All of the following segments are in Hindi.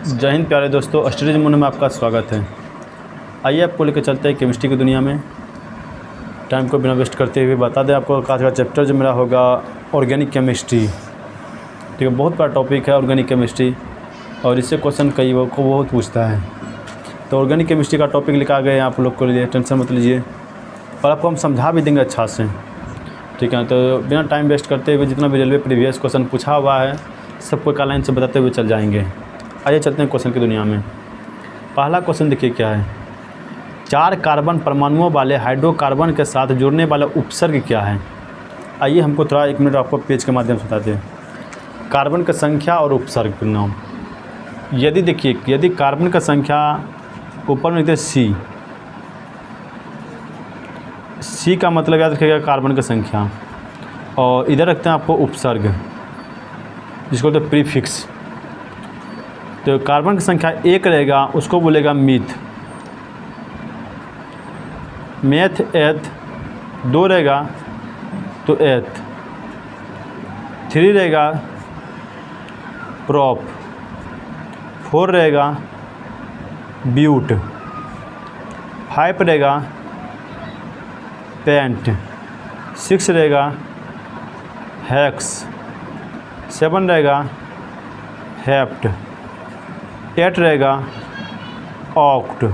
जय हिंद प्यारे दोस्तों, स्टडीज मोनो में आपका स्वागत है। आइए आपको लेकर चलते हैं केमिस्ट्री की दुनिया में। टाइम को बिना वेस्ट करते हुए बता दें आपको आज का चैप्टर जो मेरा होगा ऑर्गेनिक केमिस्ट्री। ठीक है, बहुत बड़ा टॉपिक है ऑर्गेनिक केमिस्ट्री और इससे क्वेश्चन कई को बहुत पूछता है। तो ऑर्गेनिक केमिस्ट्री का टॉपिक लिखा गया है आप लोग को लिए, टेंशन मत लीजिए और आपको हम समझा भी देंगे अच्छा से। ठीक है, तो बिना टाइम वेस्ट करते हुए जितना भी रेलवे प्रीवियस क्वेश्चन पूछा हुआ है सबको एक लाइन से बताते हुए चल जाएंगे। आइए चलते हैं क्वेश्चन की दुनिया में। पहला क्वेश्चन देखिए क्या है। 4 कार्बन परमाणुओं वाले हाइड्रोकार्बन के साथ जुड़ने वाला उपसर्ग क्या है। आइए हमको थोड़ा 1 मिनट आपको पेज के माध्यम से बताते हैं। कार्बन की संख्या और उपसर्ग के नाम। यदि देखिए, यदि कार्बन की संख्या ऊपर में लिखते सी का मतलब याद रखिएगा कार्बन की संख्या, और इधर रखते हैं आपको उपसर्ग जिसको बोलते हैं प्रीफिक्स। तो कार्बन की संख्या 1 रहेगा उसको बोलेगा मीथ, मेथ एथ। 2 रहेगा तो एथ, 3 रहेगा प्रॉप, 4 रहेगा ब्यूट, 5 रहेगा पेंट, 6 रहेगा हेक्स, 7 रहेगा हेप्ट, 8 रहेगा ऑक्ट,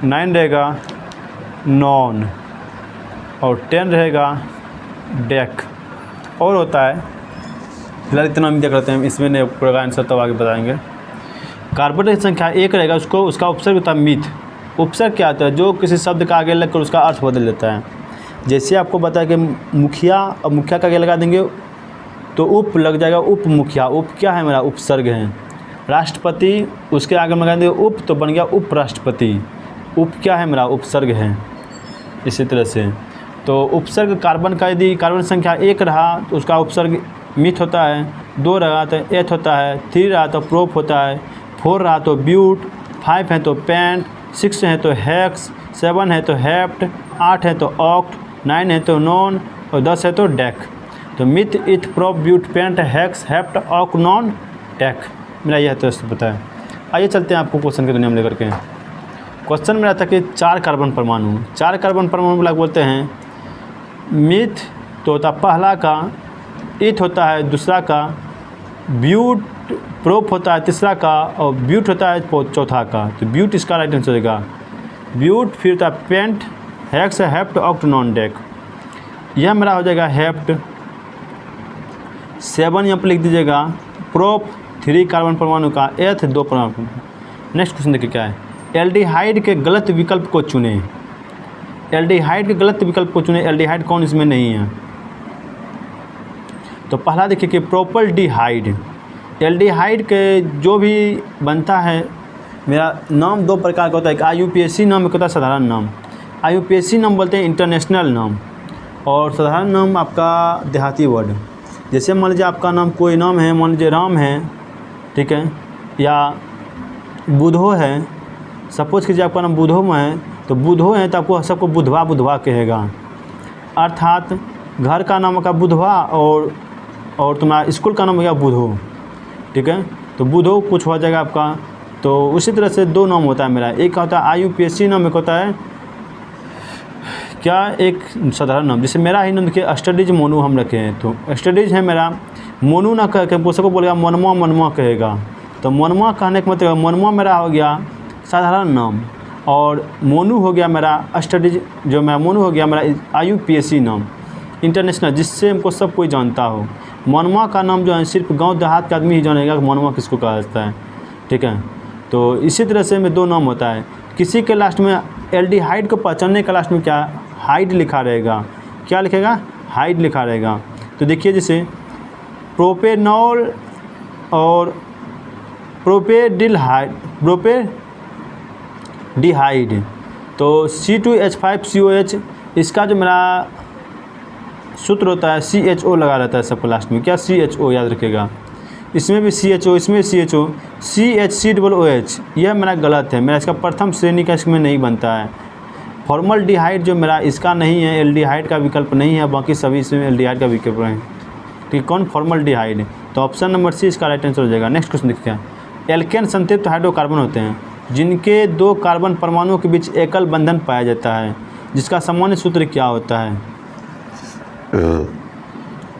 9 रहेगा नॉन और 10 रहेगा डेक। और होता है, फिलहाल इतना हम क्या करते हैं, इसमें नहीं पूरा आंसर तब आगे बताएंगे। कार्बन की संख्या 1 रहेगा उसको, उसका उपसर्ग होता है मीथ। उपसर्ग क्या होता है, जो किसी शब्द का आगे लगकर उसका अर्थ बदल देता है। जैसे आपको बताया कि मुखिया, और मुखिया का आगे लगा देंगे तो उप लग जाएगा, उप मुखिया। उप क्या है मेरा, उपसर्ग है। राष्ट्रपति, उसके आगे लगा देंगे उप तो बन गया उपराष्ट्रपति। उप क्या है मेरा, उपसर्ग है। इसी तरह से तो उपसर्ग कार्बन का, यदि कार्बन संख्या 1 रहा तो उसका उपसर्ग मीथ होता है, 2 रहा तो एथ होता है, 3 रहा तो प्रोप होता है, 4 रहा तो ब्यूट, 5 है तो पेंट, 6 है तो हेक्स, 7 है तो हेप्ट, 8 है तो ऑक्ट, 9 है तो नॉन और 10 है तो डेक। तो meth, eth, prop, but, pent, hex, hept, oct, non, dec. मेरा यह तो पता है। आइए चलते हैं आपको क्वेश्चन की दुनिया में लेकर के। क्वेश्चन मेरा था कि 4 कार्बन परमाणु, 4 कार्बन परमाणु वाला बोलते हैं मिथ तो होता पहला का, इथ होता है दूसरा का, ब्यूट प्रोप होता है तीसरा का और ब्यूट होता है चौथा का। तो ब्यूट इसका राइट आंसर होगा ब्यूट। फिर होता है pent, hex, hept, oct, non, dec. यह मेरा हो जाएगा हेप्ट। 7 यहाँ पर लिख दीजिएगा। प्रोप 3 कार्बन परमाणु का, एथ 2 परमाणु। नेक्स्ट क्वेश्चन देखिए क्या है। एल्डिहाइड के गलत विकल्प को चुनें। एल्डिहाइड के गलत विकल्प को चुनें। एल्डिहाइड कौन इसमें नहीं है। तो पहला देखिए कि प्रोपल्डिहाइड। एल्डिहाइड के जो भी बनता है, मेरा नाम 2 प्रकार का होता है। एक IUPAC नाम, एक होता है साधारण नाम। IUPAC नाम बोलते हैं इंटरनेशनल नाम, और साधारण नाम आपका देहाती वर्ड। जैसे मान लीजिए आपका नाम कोई नाम है, मान लीजिए राम है, ठीक है, या बुधो है। सपोज कीजिए आपका नाम बुधो में है, तो बुधो है तो आपको सबको बुधवा बुधवा कहेगा। अर्थात घर का नाम का बुधवा और तुम्हारा स्कूल का नाम हो गया बुधो। ठीक है, तो बुधो कुछ हो जाएगा आपका। तो उसी तरह से 2 नाम होता है मेरा। एक होता है IUPAC नाम, एक होता है क्या, एक साधारण नाम। जैसे मेरा ही नाम देखिए स्टडीज मोनू हम रखे हैं, तो स्टडीज है मेरा। मोनू ना कह के वो सबको बोलेगा मनवा मनवा कहेगा। तो मनवा कहने का मतलब मनवा मेरा हो गया साधारण नाम, और मोनू हो गया मेरा स्टडीज, जो मेरा मोनू हो गया मेरा IUPAC नाम इंटरनेशनल, जिससे हमको सब कोई जानता हो। मनवा का नाम जो है सिर्फ गांव देहात का आदमी ही जानेगा कि मनवा किसको कहा जाता है। ठीक है, तो इसी तरह से में 2 नाम होता है। किसी के लास्ट में एल्डिहाइड को पहचानने का लास्ट में क्या, हाइड लिखा रहेगा। क्या लिखेगा, हाइड लिखा रहेगा। तो देखिए जैसे प्रोपेनॉल और प्रोपेडिहाइड, तो C2H5COH, इसका जो मेरा सूत्र होता है CHO लगा रहता है सबको लास्ट में। क्या, CHO याद रखिएगा। इसमें भी CHO, इसमें भी CHO, CHCOOH। यह मेरा गलत है, मेरा इसका प्रथम श्रेणी का इसमें नहीं बनता है। फॉर्मल्डिहाइड जो मेरा इसका नहीं है, एल्डिहाइड का विकल्प नहीं है, बाकी सभी इसमें एल्डिहाइड का विकल्प है। ठीक, कौन, फॉर्मल्डिहाइड। तो ऑप्शन नंबर सी इसका राइट आंसर हो जाएगा। नेक्स्ट क्वेश्चन देखिए, एल्केन संतृप्त हाइड्रोकार्बन होते हैं जिनके 2 कार्बन परमाणुओं के बीच एकल बंधन पाया जाता है, जिसका सामान्य सूत्र क्या होता है?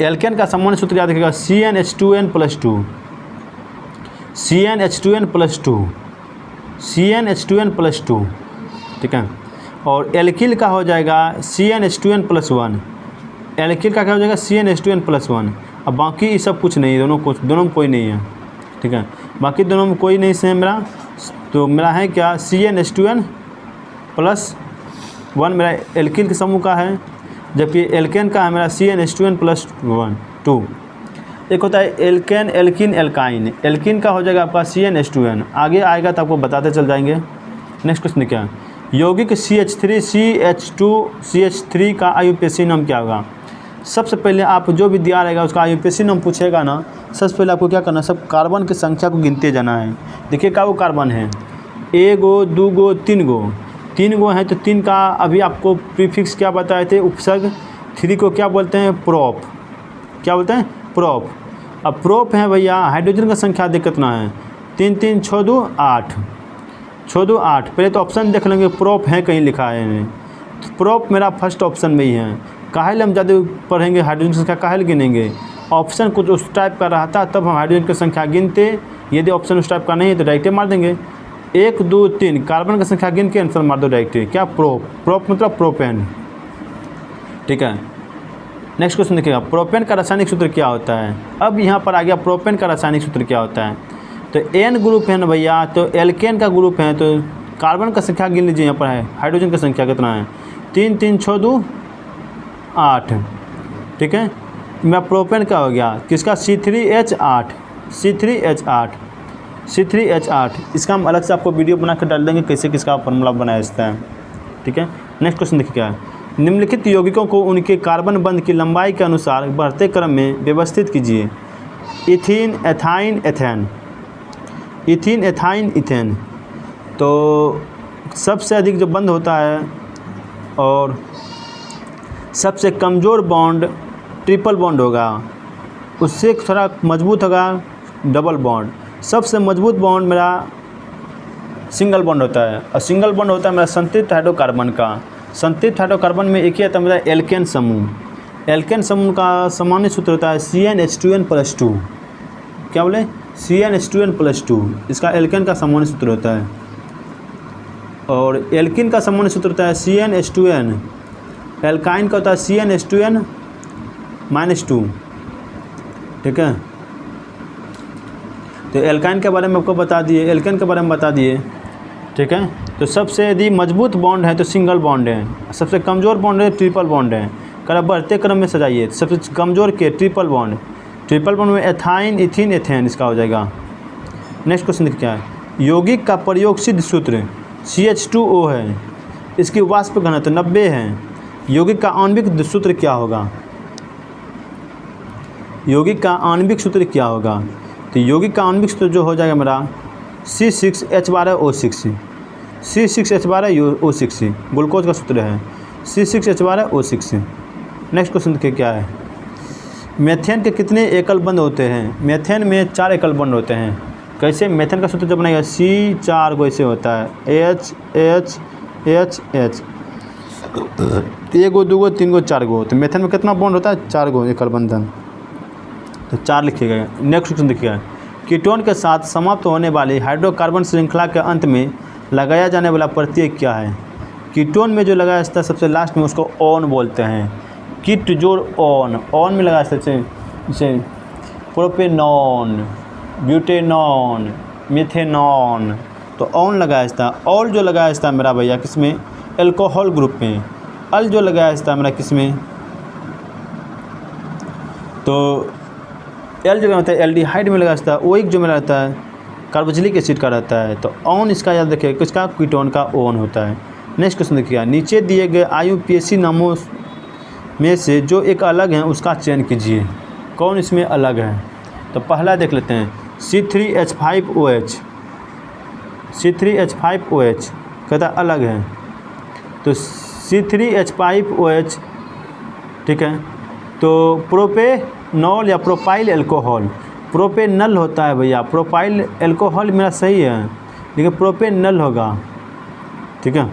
एल्केन का सामान्य सूत्र याद रखिएगा, CnH2n+2, CnH2n+2, CnH2n+2, ठीक है। और एल्किल का हो जाएगा CnH2n+1, एल्किल का क्या हो जाएगा CnH2n+1। अब बाकी ये सब कुछ नहीं, दोनों में कोई नहीं है, ठीक है। बाकी दोनों में कोई नहीं से मेरा, तो मेरा है क्या CnH2n+1 मेरा एल्किल के समूह का है, जबकि एल्केन का है मेरा CnH2n+2। एक होता है एल्केन, एल्किन, एल्काइन। एल्किन का हो जाएगा आपका CnH2n, आगे आएगा तो आपको बताते चल जाएंगे। नेक्स्ट क्वेश्चन क्या है? यौगिक CH3 का IUPAC नाम क्या होगा? सबसे पहले आप जो भी दिया रहेगा उसका IUPAC नाम पूछेगा ना, सबसे पहले आपको क्या करना है, सब कार्बन की संख्या को गिनते जाना है। देखिए क्या वो कार्बन है, 1 गो 2 गो 3 गो, 3 गो है तो 3 का अभी आपको प्रीफिक्स क्या बताए थे, उपसर्ग। 3 को क्या बोलते हैं, प्रोप। क्या बोलते हैं, प्रोप। अब प्रोप है भैया, हाइड्रोजन का संख्या देख कितना है, 3 3 6 2 8, 6 2 8। पहले तो ऑप्शन देख लेंगे प्रोप है कहीं लिखा है, तो प्रोप मेरा फर्स्ट ऑप्शन में ही है। काहे हम ज़्यादा पढ़ेंगे हाइड्रोजन की संख्या, काहे गिनेंगे? ऑप्शन कुछ उस टाइप का रहता तब हम हाइड्रोजन की संख्या गिनते, यदि ऑप्शन उस टाइप का नहीं है तो डायरेक्ट मार देंगे। 1 2 3 कार्बन की संख्या गिन के आंसर मार दो डायरेक्ट। क्या, प्रोप। प्रोप मतलब प्रोपेन, ठीक है। नेक्स्ट क्वेश्चन देखिएगा, प्रोपेन का रासायनिक सूत्र क्या होता है? अब यहाँ पर आ गया प्रोपेन का रासायनिक सूत्र क्या होता है। तो N ग्रुप है ना भैया, तो एल्केन का ग्रुप है, तो कार्बन का संख्या गिन लीजिए। यहाँ पर है हाइड्रोजन की संख्या कितना है, 3 3 6 2 8, ठीक है। मेरा प्रोपेन का हो गया किसका, C3H8, C3H8, C3H8। इसका हम अलग से आपको वीडियो बना कर डाल देंगे कैसे किसका फॉर्मूला बनाया जाता है, ठीक है। नेक्स्ट क्वेश्चन देखिए क्या है, निम्नलिखित यौगिकों को उनके कार्बन बंध की लंबाई के अनुसार बढ़ते क्रम में व्यवस्थित कीजिए। Ethene, ethyne, ethane. Ethene, ethyne, ethane. तो सबसे अधिक जो बंध होता है और सबसे कमज़ोर बॉन्ड ट्रिपल बॉन्ड होगा, उससे थोड़ा मजबूत होगा डबल बॉन्ड। सबसे मजबूत बॉन्ड मेरा सिंगल बॉन्ड होता है, और सिंगल बॉन्ड होता है मेरा संतृप्त हाइड्रोकार्बन का। संतृप्त हाइड्रोकार्बन में एक ही आता है मेरा एल्केन समूह। एल्केन समूह का सामान्य सूत्र होता है CnH2n+2। क्या बोले, CnH2n+2 इसका एल्केन का सामान्य सूत्र होता है। और एल्किन का सामान्य सूत्र होता है CnH2n। एल्काइन का होता है CnH2n-2, ठीक है। तो एल्काइन के बारे में आपको बता दिए, एल्केन के बारे में बता दिए, ठीक है। तो सबसे यदि मजबूत बॉन्ड है तो सिंगल बॉन्ड है, सबसे कमज़ोर बॉन्ड है ट्रिपल बॉन्ड है। कर बढ़ते क्रम में सजाइए, सबसे कमज़ोर के ट्रिपल बॉन्ड, ट्रिपल बॉन्ड में एथाइन, इथीन, एथेन इसका हो जाएगा। नेक्स्ट क्वेश्चन क्या है, यौगिक का प्रयोग सिद्ध सूत्र CH2O है, इसकी वाष्प घनत्व 90 है। यौगिक का आणविक सूत्र क्या होगा? यौगिक का आणविक सूत्र क्या होगा? तो यौगिक का आणविक सूत्र जो हो जाएगा मेरा C6H12O6, C6H12O6 ग्लूकोज का सूत्र है, C6H12O6। नेक्स्ट क्वेश्चन देखिए क्या है, मेथेन के कितने एकल बंध होते हैं? मेथेन में 4 एकल बंध होते हैं। कैसे? मेथेन का सूत्र जब बनाएगा C4 गो ऐसे होता है, H H H H, 1 गो 2 गो 3 गो 4 गो। तो मेथेन में कितना बॉन्ड होता है? 4 गो एकल बंधन, तो 4 लिखिएगा। नेक्स्ट क्वेश्चन देखिएगा, कीटोन के साथ समाप्त होने वाली हाइड्रोकार्बन श्रृंखला के अंत में लगाया जाने वाला प्रत्यय क्या है? कीटोन में जो लगाया जाता है सबसे लास्ट में उसको ऑन बोलते हैं। कीट जोड़ ऑन, ऑन में लगाया जाता है जैसे प्रोपेनॉन, ब्यूटेनॉन, मिथेनॉन, तो ऑन लगाया जाता है। ऑल जो लगाया जाता है मेरा भैया किसमें? एल्कोहल ग्रुप में। अल जो लगाया जाता है मेरा किसमें? तो एल जो होता है एल्डिहाइड में लगा जाता है। ओ एक जो मेरा रहता है कार्बोक्सिलिक एसिड का रहता है। तो ऑन इसका याद रखिए, किसका? कीटोन का ऑन होता है। नेक्स्ट क्वेश्चन देखिए, नीचे दिए गए IUPAC नामों में से जो एक अलग है उसका चयन कीजिए। कौन इसमें अलग है? तो पहला देख लेते हैं C3H5OH, C3H5OH कहता है अलग है। तो C3H5OH, ठीक है। तो प्रोपेनॉल या प्रोपाइल एल्कोहल, प्रोपेनल होता है भैया, प्रोपाइल एल्कोहल मेरा सही है, लेकिन प्रोपेनल होगा, ठीक है।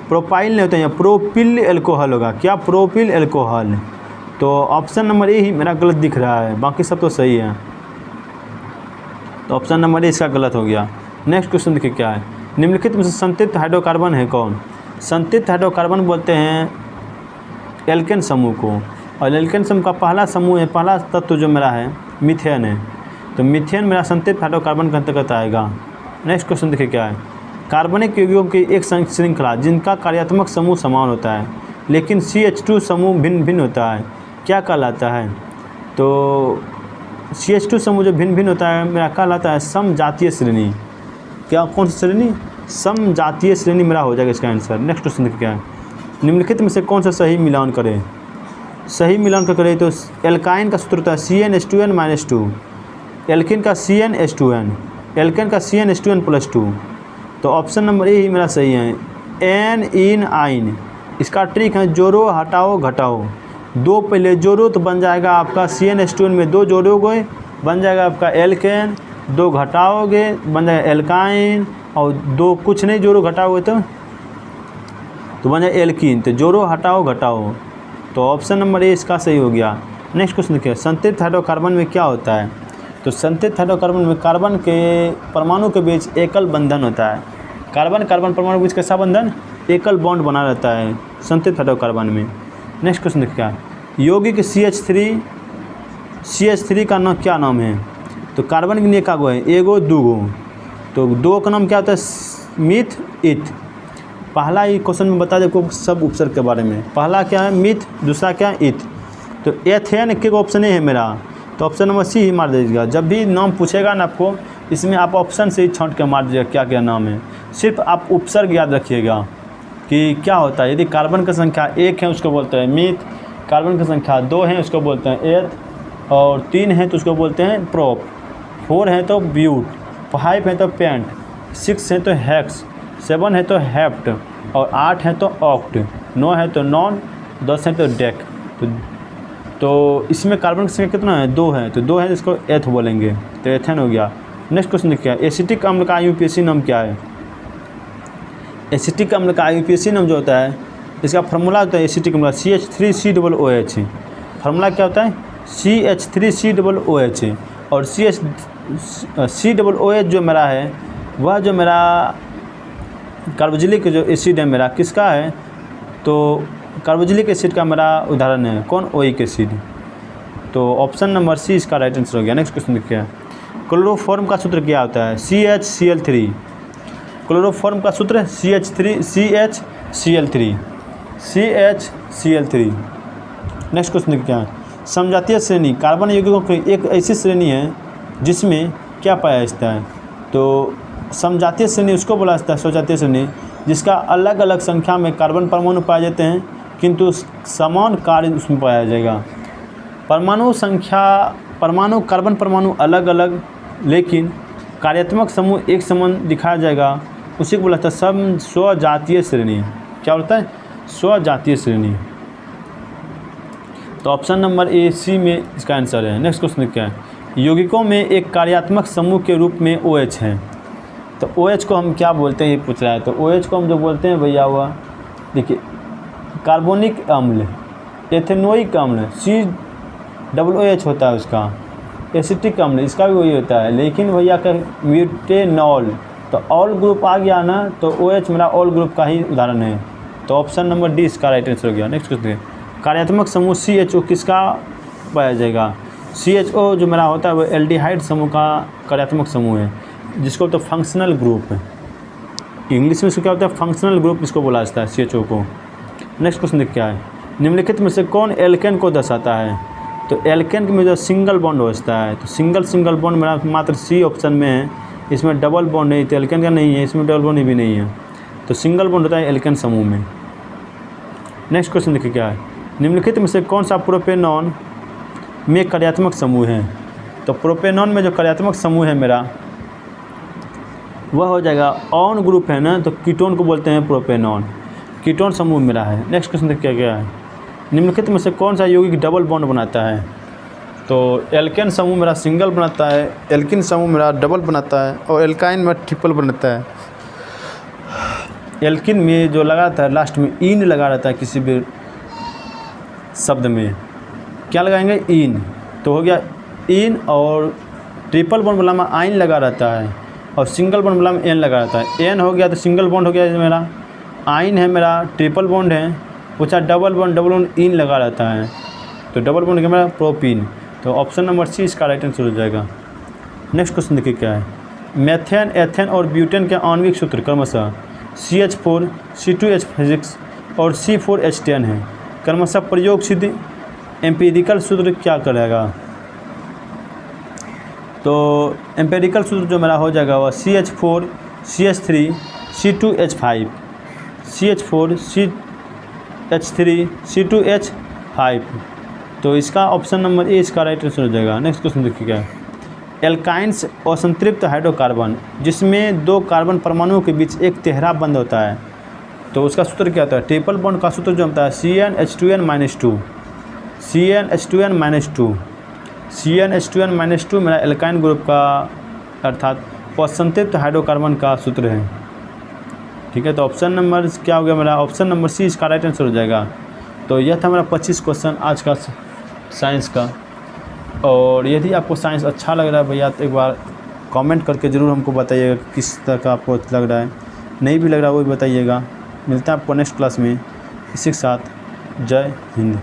प्रोपाइल नहीं होता है, प्रोपिल एल्कोहल होगा। क्या? Propyl alcohol. तो ऑप्शन नंबर ए ही मेरा गलत दिख रहा है, बाकी सब तो सही है। तो ऑप्शन नंबर ए इसका गलत हो गया। नेक्स्ट क्वेश्चन देखिए क्या है, निम्नलिखित में से संतृप्त हाइड्रोकार्बन है कौन? संतृप्त हाइड्रोकार्बन बोलते हैं एल्केन समूह को, और एल्केन समूह का पहला समूह है, पहला तत्व जो मेरा है मीथेन है। तो मीथेन मेरा संतृप्त हाइड्रोकार्बन के अंतर्गत आएगा। नेक्स्ट क्वेश्चन देखिए क्या है, कार्बनिक यौगिकों की एक श्रृंखला जिनका कार्यात्मक समूह समान होता है लेकिन CH2 समूह भिन्न भिन्न होता है, क्या कहलाता है? तो CH2 समूह जो भिन्न भिन्न होता है मेरा कहलाता है समजातीय श्रेणी। क्या? कौन सी श्रेणी? समजातीय श्रेणी मेरा हो जाएगा इसका आंसर। नेक्स्ट क्वेश्चन देखिए क्या है, निम्नलिखित में से कौन सा सही मिलान करें? सही मिलान का करें तो एल्काइन का सूत्र होता है CnH2n-2, एल्किन का CnH2n, एल्केन का CnH2n+2। तो ऑप्शन नंबर ए ही मेरा सही है, एन इन आइन। इसका ट्रिक है जोड़ो हटाओ घटाओ, दो पहले जोड़ो तो बन जाएगा आपका CnH2n में दो जोड़ोगे बन जाएगा आपका एल्केन, दो घटाओगे बन जाएगा एल्काइन, और दो कुछ नहीं जोड़ो घटाओगे तो बन जाएगा एल्कीन। तो जोड़ो हटाओ घटाओ, तो ऑप्शन नंबर ए इसका सही हो गया। नेक्स्ट क्वेश्चन देखिए, संतृप्त हाइड्रोकार्बन में क्या होता है? तो संतृप्त हाइड्रोकार्बन में कार्बन के परमाणु के बीच एकल बंधन होता है। कार्बन कार्बन परमाणु के बीच कैसा बंधन? एकल बॉन्ड बना रहता है संतृप्त हाइड्रोकार्बन में। नेक्स्ट क्वेश्चन देखिए क्या, यौगिक CH3 का नाम क्या नाम है? तो कार्बन के लिए का गो है, एगो दूगो, तो दो का नाम क्या होता है? मिथ इथ। पहला ही क्वेश्चन में बता दे को सब उपसर्ग के बारे में, पहला क्या है? मिथ, दूसरा क्या है? इथ। तो एथेन के ऑप्शन है मेरा, तो ऑप्शन नंबर सी ही मार दीजिएगा। जब भी नाम पूछेगा ना आपको, इसमें आप ऑप्शन से ही छांट के मार दीजिएगा क्या क्या नाम है। सिर्फ आप उपसर्ग याद रखिएगा कि क्या होता है। यदि कार्बन की संख्या 1 है उसको बोलते हैं मिथ, कार्बन की संख्या 2 है उसको बोलते हैं एथ, और 3 है तो उसको बोलते हैं प्रोप, 4 है तो ब्यूट, 5 है तो पेंट, 6 है तो हेक्स, 7 है तो हेप्ट, और 8 है तो ऑक्ट, 9 है तो नॉन, 10 है तो डेक। तो इसमें कार्बन की संख्या कितना है? 2 है, तो 2 है तो इसको एथ बोलेंगे, तो एथेन हो गया। नेक्स्ट क्वेश्चन देखिए, एसिटिक अम्ल का IUPAC नाम क्या है? एसिटिक अम्ल का IUPAC नाम जो होता है, इसका फार्मूला होता है एसिटिक अम्ल CH3COOH। फार्मूला क्या होता है? CH3COOH। और COOH जो मेरा है, वह जो मेरा कार्बोक्सिलिक जो एसिड है मेरा किसका है? तो कार्बोक्सिलिक एसिड का मेरा उदाहरण है कौन? Oic acid. तो ऑप्शन नंबर सी इसका राइट आंसर हो गया। नेक्स्ट क्वेश्चन देखिए, क्लोरोफॉर्म का सूत्र क्या होता है? CHCl3। क्लोरोफॉर्म का सूत्र CHCl3। नेक्स्ट क्वेश्चन देखिए क्या है, समजातीय श्रेणी कार्बन यौगिकों की एक ऐसी श्रेणी है जिसमें क्या पाया जाता है? तो समजातीय श्रेणी उसको बोला जाता है, स्वजातीय श्रेणी, जिसका अलग अलग संख्या में कार्बन परमाणु पाए जाते हैं किंतु समान कार्य उसमें पाया जाएगा। परमाणु संख्या, परमाणु कार्बन परमाणु अलग अलग लेकिन कार्यात्मक समूह एक समान दिखाया जाएगा, उसी को बोला जाता है स्वजातीय श्रेणी। क्या बोलता है? स्वजातीय श्रेणी। तो ऑप्शन नंबर ए सी में इसका आंसर है। नेक्स्ट क्वेश्चन क्या है, यौगिकों में एक कार्यात्मक समूह के रूप में OH है। तो OH को हम क्या बोलते हैं ये पूछ रहा है। तो OH को हम जो बोलते हैं भैया हुआ देखिए, कार्बोनिक अम्ल, एथेनोइक अम्ल, COOH होता है उसका, एसिटिक अम्ल इसका भी वही होता है, लेकिन भैया का म्यूटेनॉल, तो ऑल ग्रुप आ गया ना, तो OH मेरा ऑल ग्रुप का ही उदाहरण है। तो ऑप्शन नंबर डी इसका राइट आंसर हो गया। नेक्स्ट क्वेश्चन, कार्यात्मक समूह CHO किसका पाया जाएगा? CHO जो मेरा होता है वो एल्डिहाइड समूह का कार्यात्मक समूह है, जिसको तो फंक्शनल ग्रुप है, इंग्लिश में इसको क्या होता है? फंक्शनल ग्रुप इसको बोला जाता है CHO को। नेक्स्ट क्वेश्चन देख क्या है, निम्नलिखित में से कौन एल्केन को दर्शाता है? तो एल्केन में जो सिंगल बॉन्ड होता है, तो सिंगल बॉन्ड मेरा मात्र सी ऑप्शन में है, इसमें डबल बॉन्ड नहीं, तो एल्केन का नहीं है, इसमें डबल बॉन्ड भी नहीं है, तो सिंगल बॉन्ड होता है एल्केन समूह में। नेक्स्ट क्वेश्चन देखिए क्या है, निम्नलिखित में से कौन सा प्रोपेनॉन में कार्यात्मक समूह है? तो प्रोपेनॉन में जो कार्यात्मक समूह है मेरा वह हो जाएगा ऑन ग्रुप है ना, तो कीटोन को बोलते हैं प्रोपेनॉन, कीटोन समूह मेरा है। नेक्स्ट क्वेश्चन देखिए क्या है, निम्नलिखित में से कौन सा यौगिक डबल बॉन्ड बनाता है? तो तो एल्केन समूह मेरा सिंगल बनाता है, एल्किन समूह मेरा डबल बनाता है और एल्काइन में ट्रिपल बनाता है। एल्किन में जो लगा रहता है लास्ट में इन लगा रहता है, किसी भी शब्द में क्या लगाएंगे, इन। तो हो गया इन, और ट्रिपल बॉन्ड वाला में आइन लगा रहता है और सिंगल बॉन्ड वाला में एन लगा रहता है। एन हो गया तो सिंगल बॉन्ड हो गया मेरा, आइन है मेरा, ट्रिपल बॉन्ड है, पूछा डबल बॉन्ड इन लगा रहता है, तो डबल बॉन्ड हो गया मेरा प्रोपीन। तो ऑप्शन नंबर सी इसका राइट आंसर हो जाएगा। नेक्स्ट क्वेश्चन देखिए क्या है। मेथेन, एथेन और ब्यूटेन के आणविक सूत्र क्रमशः CH4, C2H6 और C4H10 है। क्रमशः प्रयोग सिद्ध एम्पिरिकल सूत्र क्या करेगा। तो एम्पिरिकल सूत्र जो मेरा हो जाएगा वह CH4, CH3, C2H5, CH4, CH3, C2H5। तो इसका ऑप्शन नंबर ए इसका राइट आंसर हो जाएगा। नेक्स्ट क्वेश्चन देखिए क्या है। एल्काइंस असंतृप्त हाइड्रोकार्बन जिसमें 2 कार्बन परमाणुओं के बीच एक तिहरा बंद होता है, तो उसका सूत्र क्या होता है। ट्रिपल बॉन्ड का सूत्र जो होता है CnH2n-2, CnH2n-2, CnH2n-2 मेरा एल्काइन ग्रुप का अर्थात असंतृप्त हाइड्रोकार्बन का सूत्र है। ठीक है, तो ऑप्शन नंबर क्या हो गया मेरा, ऑप्शन नंबर सी इसका राइट आंसर हो जाएगा। तो यह था मेरा 25 क्वेश्चन आज का साइंस का। और यदि आपको साइंस अच्छा लग रहा है भैया तो एक बार कमेंट करके ज़रूर हमको बताइएगा किस तरह का आपको लग रहा है, नहीं भी लग रहा है वो भी बताइएगा। मिलते हैं आपको नेक्स्ट क्लास में। इसी के साथ जय हिंद।